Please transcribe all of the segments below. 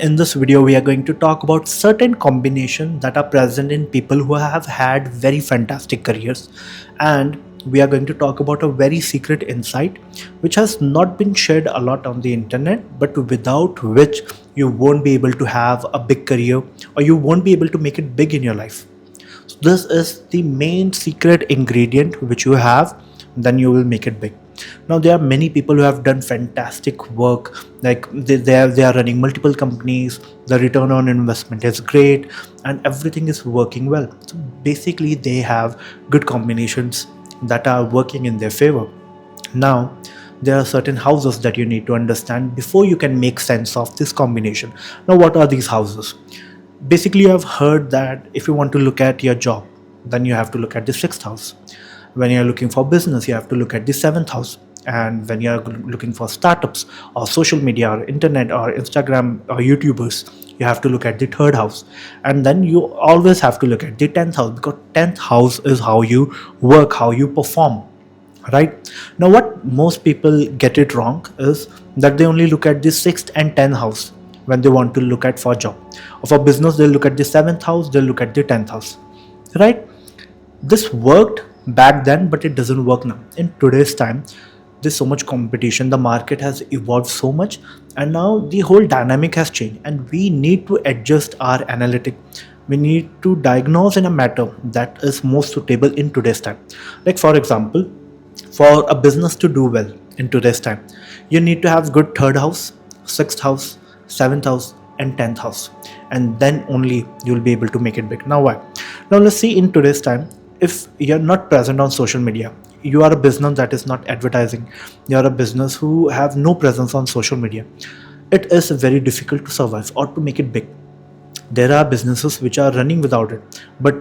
In this video, we are going to talk about certain combinations that are present in people who have had very fantastic careers, and we are going to talk about a very secret insight which has not been shared a lot on the internet, but without which you won't be able to have a big career or you won't be able to make it big in your life. So this is the main secret ingredient which you have, then you will make it big. Now there are many people who have done fantastic work, like they are running multiple companies, the return on investment is great and everything is working well. So basically they have good combinations that are working in their favor. Now there are certain houses that you need to understand before you can make sense of this combination. Now what are these houses? Basically, I've heard that if you want to look at your job, then you have to look at the sixth house. When you're looking for business, you have to look at the seventh house. And when you're looking for startups or social media or internet or Instagram or YouTubers, you have to look at the third house. And then you always have to look at the 10th house, because 10th house is how you work, how you perform. Right now, what most people get it wrong is that they only look at the sixth and 10th house when they want to look at for job. Or for business, they'll look at the seventh house, they'll look at the 10th house. Right? This worked back then, but it doesn't work now. In today's time, there's so much competition, the market has evolved so much, and now the whole dynamic has changed, and we need to adjust our analytic. We need to diagnose in a matter that is most suitable in today's time. Like for example, for a business to do well in today's time, you need to have good third house, sixth house, seventh house, and 10th house, and then only you will be able to make it big. Now why? Now let's see, in today's time, if you're not present on social media, you are a business that is not advertising, you are a business who have no presence on social media, it is very difficult to survive or to make it big. There are businesses which are running without it, but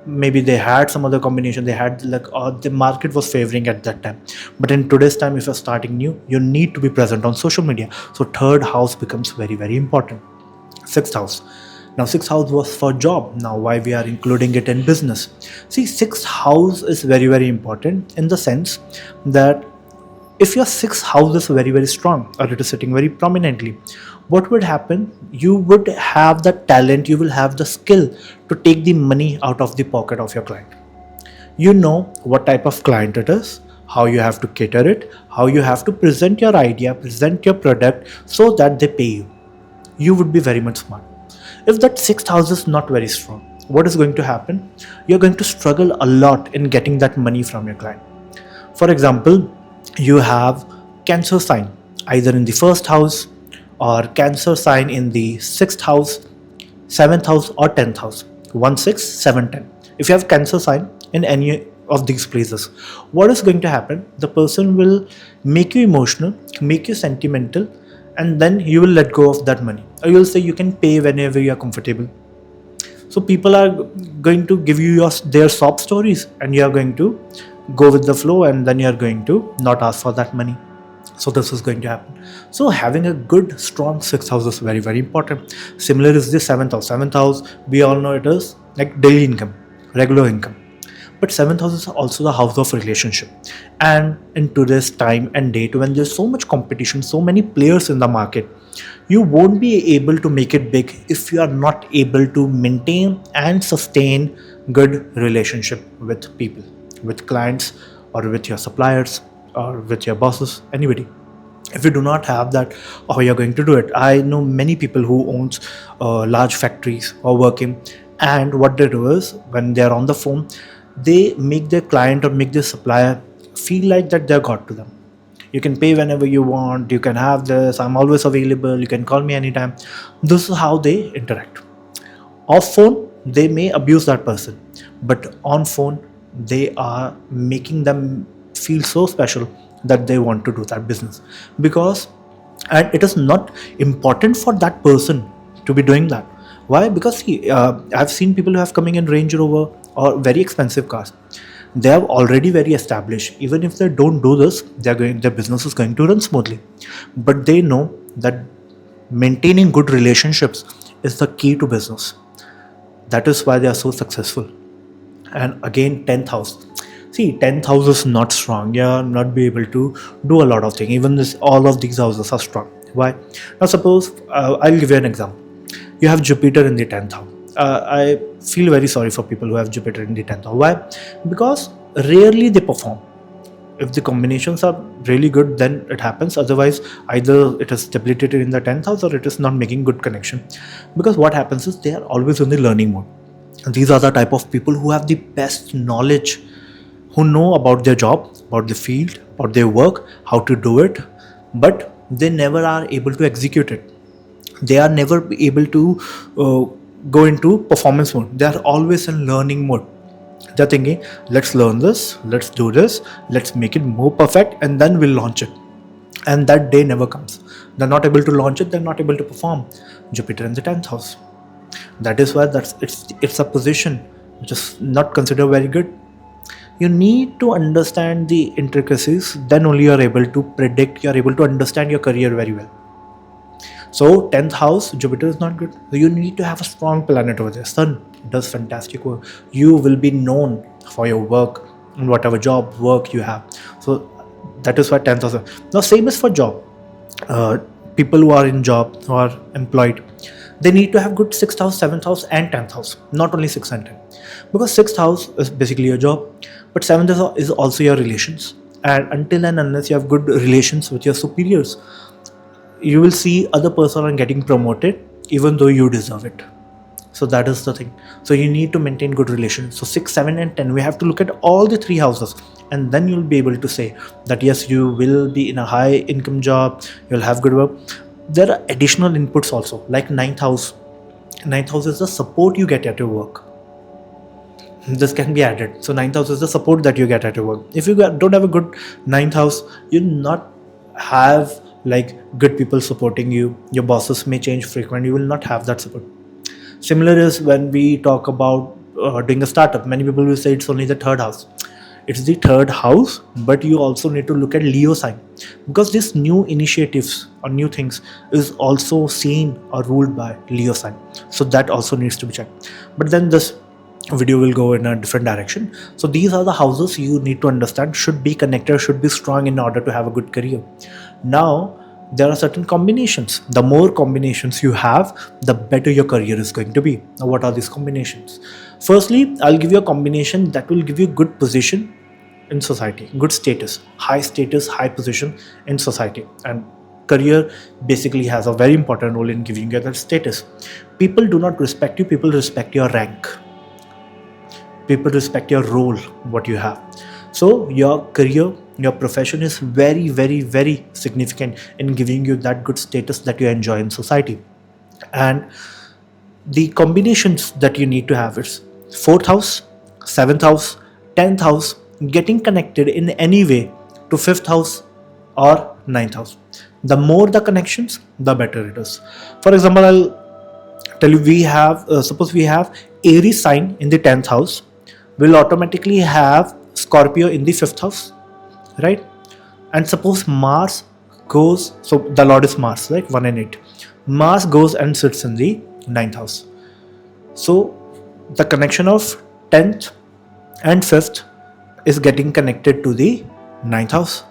maybe they had some other combination, they had like, or the market was favoring at that time. But in today's time, if you're starting new, you need to be present on social media. So third house becomes very, very important. Sixth house. Now sixth house was for job. Now why we are including it in business? See, sixth house is very, very important in the sense that if your sixth house is very, very strong or it is sitting very prominently, what would happen? You would have the talent, you will have the skill to take the money out of the pocket of your client. You know what type of client it is, how you have to cater it, how you have to present your idea, present your product so that they pay you. You would be very much smart. If that sixth house is not very strong, what is going to happen? You're going to struggle a lot in getting that money from your client. For example, you have Cancer sign either in the first house or Cancer sign in the sixth house, seventh house, or 10th house. 1, 6, 7, 10. If you have Cancer sign in any of these places, what is going to happen? The person will make you emotional, make you sentimental, and then you will let go of that money, or you'll say you can pay whenever you are comfortable. So people are going to give you their sob stories, and you are going to go with the flow, and then you are going to not ask for that money. So this is going to happen. So having a good strong sixth house is very, very important. Similar is the seventh house. Seventh house, we all know it is like daily income, regular income. But seventh house is also the house of relationship. And in today's time and date, when there's so much competition, so many players in the market, you won't be able to make it big if you are not able to maintain and sustain good relationship with people, with clients, or with your suppliers, or with your bosses, anybody. If you do not have that, how you're going to do it? I know many people who owns large factories or working, and what they do is when they're on the phone, they make their client or make their supplier feel like that they're god to them. You can pay whenever you want, you can have this, I'm always available, you can call me anytime. This is how they interact. Off phone, they may abuse that person, but on phone, they are making them feel so special that they want to do that business. Because, and it is not important for that person to be doing that. Why? Because see, I've seen people who have coming in Range Rover or very expensive cars. They are already very established. Even if they don't do this, their business is going to run smoothly. But they know that maintaining good relationships is the key to business. That is why they are so successful. And again, 10th house. See, 10th house is not strong. You are not be able to do a lot of things. Even this, all of these houses are strong. Why? Now suppose, I'll give you an example. you have Jupiter in the 10th house. I feel very sorry for people who have Jupiter in the 10th house. Why? Because rarely they perform. If the combinations are really good, then it happens. Otherwise, either it is debilitated in the 10th house or it is not making good connection. Because what happens is they are always in the learning mode. And these are the type of people who have the best knowledge, who know about their job, about the field, about their work, how to do it, but they never are able to execute it. They are never able to go into performance mode. They are always in learning mode. They're thinking, let's learn this, let's do this, let's make it more perfect, and then we'll launch it. And that day never comes. They're not able to launch it, they're not able to perform. Jupiter in the 10th house. That is why it's a position which is not considered very good. You need to understand the intricacies, then only you are able to predict, you are able to understand your career very well. So 10th house, Jupiter is not good. So you need to have a strong planet over there. Sun does fantastic work. You will be known for your work and whatever job work you have. So that is why 10th house. Now same is for job. People who are in job, who are employed, they need to have good 6th house, 7th house and 10th house. Not only 6 and 10. Because 6th house is basically your job. But 7th house is also your relations. And until and unless you have good relations with your superiors, you will see other person are getting promoted even though you deserve it. So that is the thing. So you need to maintain good relations. So 6, 7 and 10, we have to look at all the 3 houses, and then you'll be able to say that yes, you will be in a high income job, you'll have good work. There are additional inputs also, like 9th house. 9th house is the support you get at your work. This can be added. So 9th house is the support that you get at your work. If you don't have a good 9th house, you'll not have like good people supporting you. Your bosses may change frequently. You will not have that support. Similar is when we talk about doing a startup. Many people will say it's only the 3rd house. It's the 3rd house, but you also need to look at Leo sign, because these new initiatives or new things is also seen or ruled by Leo sign. So that also needs to be checked. But then this video will go in a different direction. So these are the houses you need to understand, should be connected, should be strong in order to have a good career. Now there are certain combinations. The more combinations you have, the better your career is going to be. Now what are these combinations? Firstly, I'll give you a combination that will give you good position in society, good status, high position in society. And career basically has a very important role in giving you that status. People do not respect you, people respect your rank. People respect your role, what you have. So your career, your profession is very, very, very significant in giving you that good status that you enjoy in society. And the combinations that you need to have is 4th house, 7th house, 10th house, getting connected in any way to 5th house or 9th house. The more the connections, the better it is. For example, I'll tell you, we have suppose we have Aries sign in the 10th house, will automatically have Scorpio in the 5th house, right? And suppose Mars goes, so the Lord is Mars, right? 1 and 8. Mars goes and sits in the 9th house. So the connection of 10th and 5th is getting connected to the 9th house,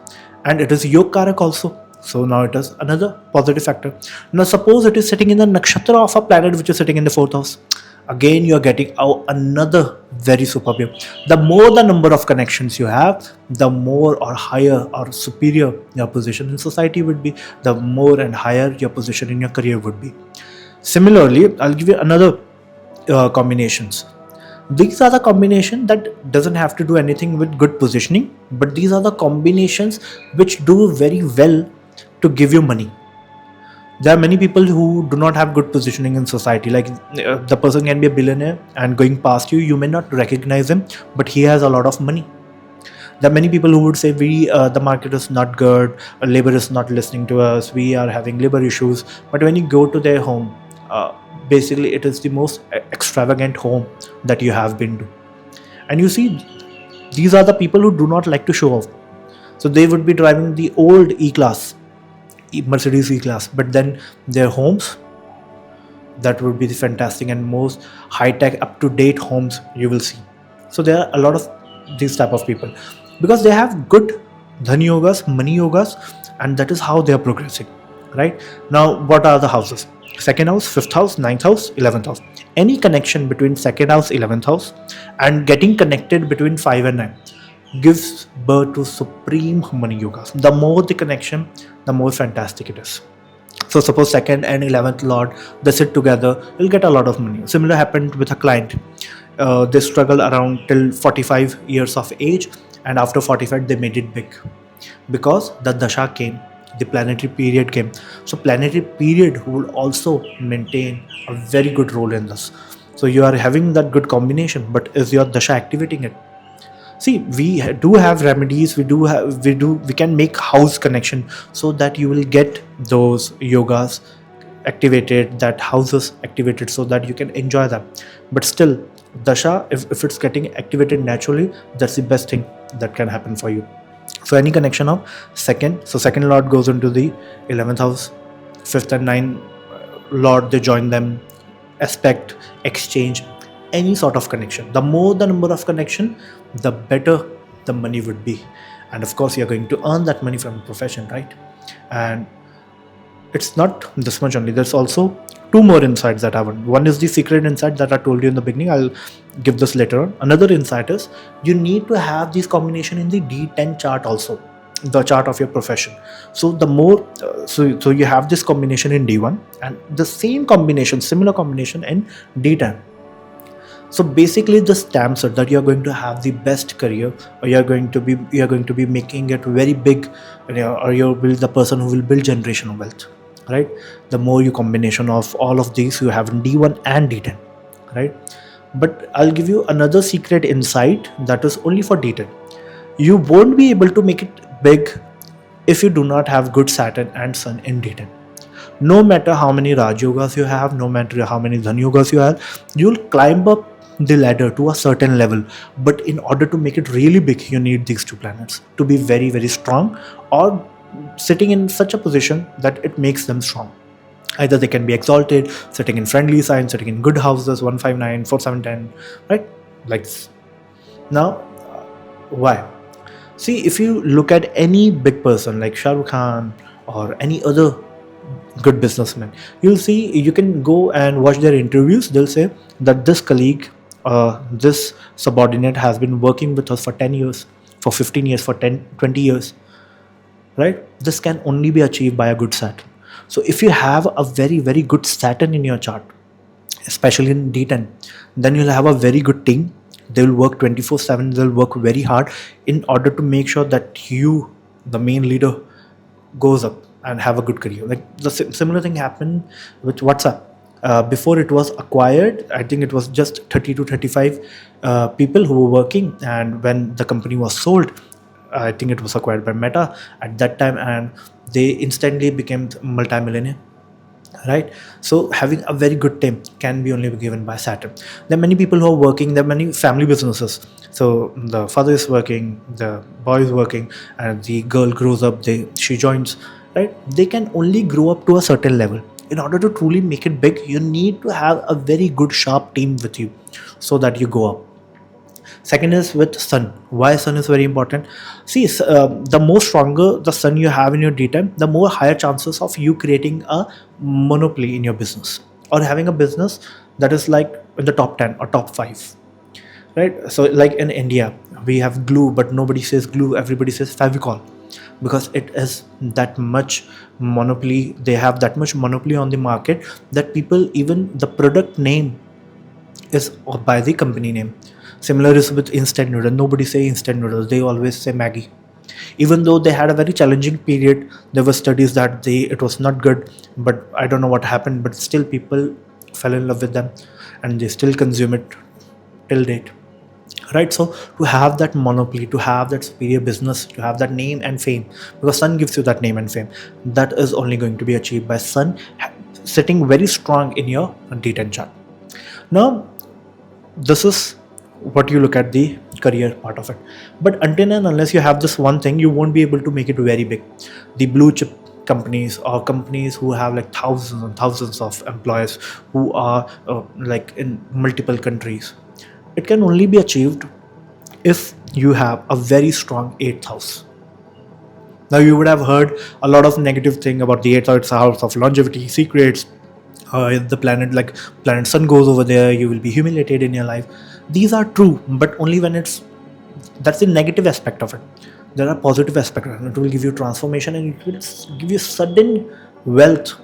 and it is Yog Karak also. So now it is another positive factor. Now suppose it is sitting in the nakshatra of a planet which is sitting in the 4th house. Again, you are getting another very superb. The more the number of connections you have, the more or higher or superior your position in society would be, the more and higher your position in your career would be. Similarly, I'll give you another combinations. These are the combination that doesn't have to do anything with good positioning, but these are the combinations which do very well to give you money. There are many people who do not have good positioning in society. Like the person can be a billionaire and going past you, you may not recognize him, but he has a lot of money. There are many people who would say the market is not good, labor is not listening to us, we are having labor issues. But when you go to their home, basically it is the most extravagant home that you have been to. And you see, these are the people who do not like to show off. So they would be driving the old E-Class, Mercedes E-Class, but then their homes, that would be the fantastic and most high-tech, up-to-date homes you will see. So there are a lot of these type of people because they have good dhan yogas, money yogas, and that is how they are progressing. right? Now, what are the houses? Second house, fifth house, ninth house, 11th house. Any connection between second house, 11th house, and getting connected between 5 and 9 gives birth to supreme harmony yogas. The more the connection, the more fantastic it is. So suppose second and 11th lord, they sit together, you'll get a lot of money. Similar happened with a client. They struggle around till 45 years of age, and after 45 they made it big because the dasha came, the planetary period came. So planetary period will also maintain a very good role in this. So you are having that good combination, but is your dasha activating it? See, do have remedies, we can make house connection so that you will get those yogas activated, that houses activated, so that you can enjoy them. But still, dasha, if it's getting activated naturally, that's the best thing that can happen for you. So any connection of second, so second lord goes into the 11th house, fifth and ninth lord, they join them, aspect, exchange, any sort of connection. The more the number of connection, the better the money would be. And of course, you're going to earn that money from a profession, right? And it's not this much only. There's also two more insights that I want. One is the secret insight that I told you in the beginning. I'll give this later on. Another insight is you need to have this combination in the D10 chart also, the chart of your profession. So the more, so you have this combination in D1 and the same combination, similar combination in D10. So basically, this stamps it that you're going to have the best career, or you're going to be making it very big, or you'll be the person who will build generational wealth, right? The more you combination of all of these you have in D1 and D10, right? But I'll give you another secret insight that is only for D10. You won't be able to make it big if you do not have good Saturn and Sun in D10. No matter how many Raj Yogas you have, no matter how many Dhan Yogas you have, you'll climb up the ladder to a certain level. But in order to make it really big, you need these two planets to be very, very strong, or sitting in such a position that it makes them strong. Either they can be exalted, sitting in friendly signs, sitting in good houses, 159, 4710, right? Like this. Now, why? See, if you look at any big person like Shah Rukh Khan or any other good businessman, you'll see, you can go and watch their interviews. They'll say that this colleague, this subordinate has been working with us for 10 years, for 15 years, for 10, 20 years, right? This can only be achieved by a good Saturn. So if you have a very, very good Saturn in your chart, especially in D10, then you'll have a very good team. They will work 24/7, they'll work very hard in order to make sure that you, the main leader, goes up and have a good career. Like the similar thing happened with WhatsApp. Before it was acquired, I think it was just 30 to 35 people who were working, and when the company was sold, I think it was acquired by Meta at that time, and they instantly became multi-millionaire, right? So having a very good team can be only given by Saturn. There are many people who are working, there are many family businesses. So the father is working, the boy is working, and the girl grows up, she joins, right? They can only grow up to a certain level. In order to truly make it big, you need to have a very good sharp team with you so that you go up. Second is with sun. Why sun is very important? See, the more stronger the sun you have in your D10, the more higher chances of you creating a monopoly in your business, or having a business that is like in the top 10 or top 5, right? So like in India, we have glue, but nobody says glue, everybody says Favicol, because it is that much monopoly. They have that much monopoly on the market that people, even the product name is by the company name. Similar is with instant noodle. Nobody say instant noodles. They always say Maggie. Even though they had a very challenging period, there were studies that it was not good. But I don't know what happened. But still, people fell in love with them, and they still consume it till date. Right. So to have that monopoly, to have that superior business, to have that name and fame, because sun gives you that name and fame, that is only going to be achieved by sun sitting very strong in your D10 chart. Now, this is what you look at the career part of it. But until and unless you have this one thing, you won't be able to make it very big. The blue chip companies, or companies who have like thousands and thousands of employees, who are like in multiple countries, it can only be achieved if you have a very strong 8th house. Now you would have heard a lot of negative thing about the 8th house of longevity, secrets. If the planet, like planet sun, goes over there, you will be humiliated in your life. These are true, but only when it's, that's the negative aspect of it. There are positive aspects. It will give you transformation, and it will give you sudden wealth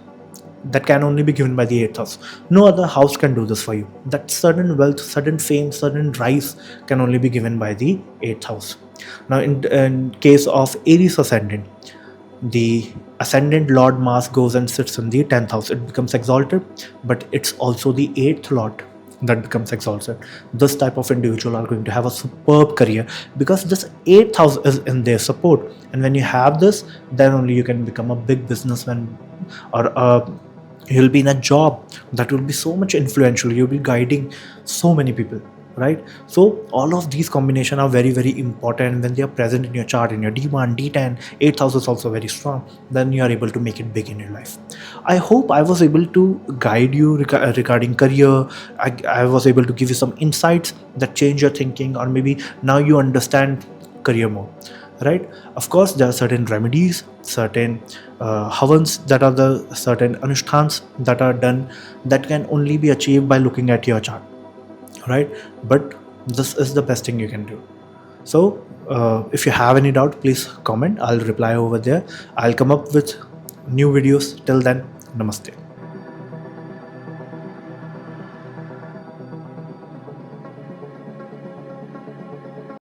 that can only be given by the 8th house. No other house can do this for you. That sudden wealth, sudden fame, sudden rise can only be given by the 8th house. Now, in case of Aries ascendant, the ascendant Lord Mars goes and sits in the 10th house. It becomes exalted, but it's also the 8th Lord that becomes exalted. This type of individual are going to have a superb career because this 8th house is in their support. And when you have this, then only you can become a big businessman, or you'll be in a job that will be so much influential. You'll be guiding so many people, right? So all of these combination are very, very important. When they are present in your chart, in your D1, D10, 8th house is also very strong, then you are able to make it big in your life. I hope I was able to guide you regarding career. I was able to give you some insights that change your thinking, or maybe now you understand career more, right? Of course, there are certain remedies, certain havans, that are the certain anushtans that are done, that can only be achieved by looking at your chart, right? But this is the best thing you can do. So if you have any doubt, please comment. I'll reply over there. I'll come up with new videos. Till then, namaste.